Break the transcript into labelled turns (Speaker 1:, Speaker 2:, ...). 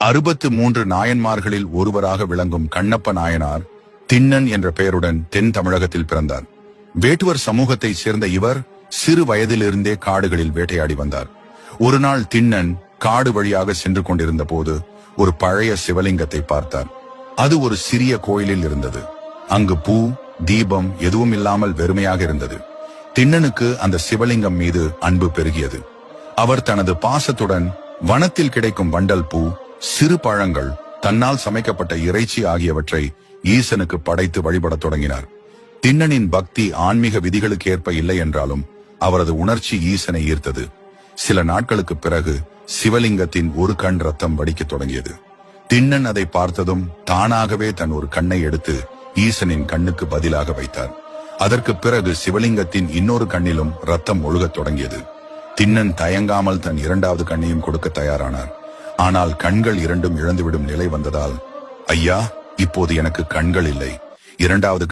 Speaker 1: 63 நாயன்மார்களில் ஒருவராக விளங்கும் கண்ணப்ப நாயனார் திண்ணன் என்ற பெயருடன் தென் தமிழகத்தில் பிறந்தார். வேட்டுவர் சமூகத்தை சேர்ந்த இவர் சிறு வயதிலிருந்தே காடுகளில் வேட்டையாடி வந்தார். ஒரு நாள் திண்ணன் காடு வழியாக சென்று கொண்டிருந்த போது ஒரு பழைய சிவலிங்கத்தை பார்த்தார். அது ஒரு சிறிய கோயிலில் இருந்தது. அங்கு பூ தீபம் எதுவும் இல்லாமல் வெறுமையாக இருந்தது. திண்ணனுக்கு அந்த சிவலிங்கம் மீது அன்பு பெருகியது. அவர் தனது பாசத்துடன் வனத்தில் கிடைக்கும் வண்டல் பூ, சிறு பழங்கள், தன்னால் சமைக்கப்பட்ட இறைச்சி ஆகியவற்றை ஈசனுக்கு படைத்து வழிபடத் தொடங்கினார். திண்ணனின் பக்தி ஆன்மீக விதிகளுக்கு ஏற்ப இல்லை என்றாலும் அவரது உணர்ச்சி ஈசனை ஈர்த்தது. சில நாட்களுக்கு பிறகு சிவலிங்கத்தின் ஒரு கண் ரத்தம் வடிக்கத் தொடங்கியது. திண்ணன் அதை பார்த்ததும் தானாகவே தன் ஒரு கண்ணை எடுத்து ஈசனின் கண்ணுக்கு பதிலாக வைத்தார். அதற்கு பிறகு சிவலிங்கத்தின் இன்னொரு கண்ணிலும் ரத்தம் ஒழுகத் தொடங்கியது. திண்ணன் தயங்காமல் தன் இரண்டாவது கண்ணையும் கொடுக்க தயாரானார். ஆனால் கண்கள் இரண்டும் இழந்துவிடும் நிலை வந்ததால், ஐயா, இப்போது எனக்கு கண்கள் இல்லை, இரண்டாவது